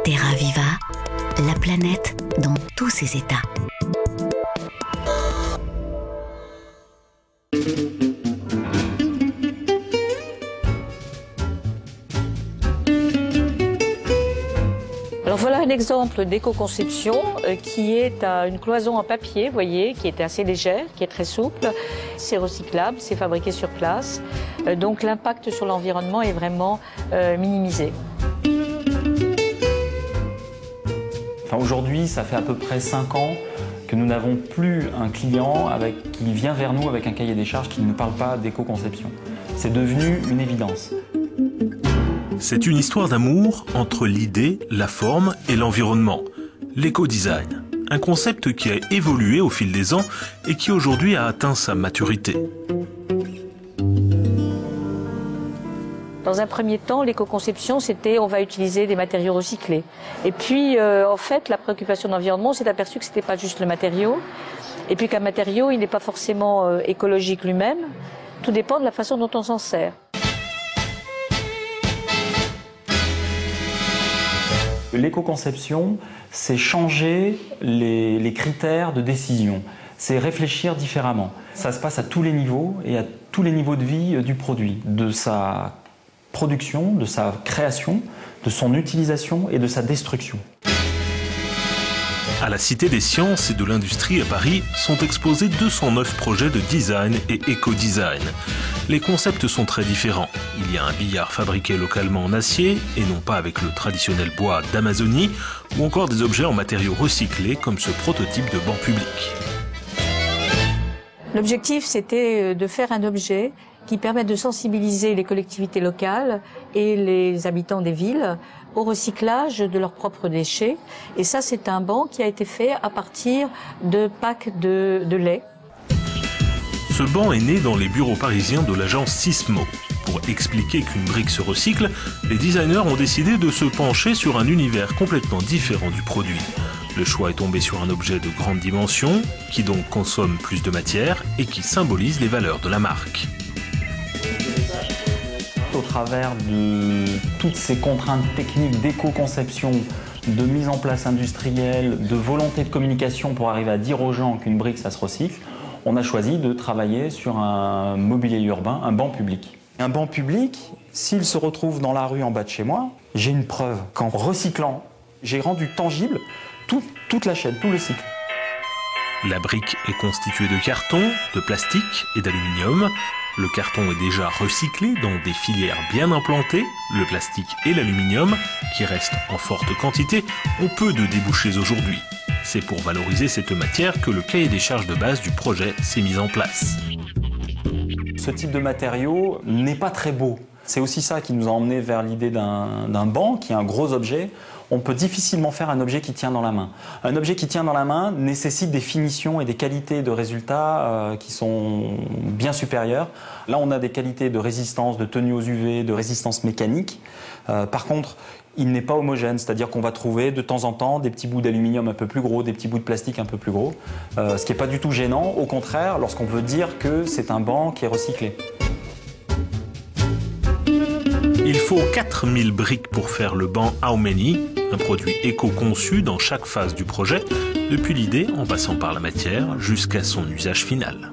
Terra Viva, la planète dans tous ses états. Alors voilà un exemple d'éco-conception qui est à une cloison en papier, vous voyez, qui est assez légère, qui est très souple. C'est recyclable, c'est fabriqué sur place. Donc l'impact sur l'environnement est vraiment minimisé. Aujourd'hui, ça fait à peu près 5 ans que nous n'avons plus un client qui vient vers nous avec un cahier des charges qui ne parle pas d'éco-conception. C'est devenu une évidence. C'est une histoire d'amour entre l'idée, la forme et l'environnement. L'éco-design, un concept qui a évolué au fil des ans et qui aujourd'hui a atteint sa maturité. Dans un premier temps, l'éco-conception, c'était on va utiliser des matériaux recyclés. Et puis, en fait, la préoccupation de l'environnement, on s'est aperçu que ce n'était pas juste le matériau. Et puis qu'un matériau, il n'est pas forcément écologique lui-même. Tout dépend de la façon dont on s'en sert. L'éco-conception, c'est changer les critères de décision. C'est réfléchir différemment. Ça se passe à tous les niveaux et à tous les niveaux de vie du produit, de sa production, de sa création, de son utilisation et de sa destruction. À la Cité des Sciences et de l'Industrie à Paris sont exposés 209 projets de design et éco-design. Les concepts sont très différents. Il y a un billard fabriqué localement en acier et non pas avec le traditionnel bois d'Amazonie, ou encore des objets en matériaux recyclés comme ce prototype de banc public. L'objectif, c'était de faire un objet qui permette de sensibiliser les collectivités locales et les habitants des villes au recyclage de leurs propres déchets. Et ça, c'est un banc qui a été fait à partir de packs de lait. Ce banc est né dans les bureaux parisiens de l'agence Sismo. Pour expliquer qu'une brique se recycle, les designers ont décidé de se pencher sur un univers complètement différent du produit. Le choix est tombé sur un objet de grande dimension, qui donc consomme plus de matière et qui symbolise les valeurs de la marque. Au travers de toutes ces contraintes techniques d'éco-conception, de mise en place industrielle, de volonté de communication pour arriver à dire aux gens qu'une brique, ça se recycle, on a choisi de travailler sur un mobilier urbain, un banc public. Un banc public, s'il se retrouve dans la rue en bas de chez moi, j'ai une preuve qu'en recyclant, j'ai rendu tangible toute la chaîne, tout le cycle. La brique est constituée de carton, de plastique et d'aluminium. Le carton est déjà recyclé dans des filières bien implantées. Le plastique et l'aluminium, qui restent en forte quantité, ont peu de débouchés aujourd'hui. C'est pour valoriser cette matière que le cahier des charges de base du projet s'est mis en place. Ce type de matériau n'est pas très beau. C'est aussi ça qui nous a emmenés vers l'idée d'un banc, qui est un gros objet. On peut difficilement faire un objet qui tient dans la main. Un objet qui tient dans la main nécessite des finitions et des qualités de résultats qui sont bien supérieures. Là, on a des qualités de résistance, de tenue aux UV, de résistance mécanique. Par contre, il n'est pas homogène, c'est-à-dire qu'on va trouver de temps en temps des petits bouts d'aluminium un peu plus gros, des petits bouts de plastique un peu plus gros, ce qui n'est pas du tout gênant, au contraire, lorsqu'on veut dire que c'est un banc qui est recyclé. Il faut 4000 briques pour faire le banc How Many, un produit éco-conçu dans chaque phase du projet, depuis l'idée en passant par la matière jusqu'à son usage final.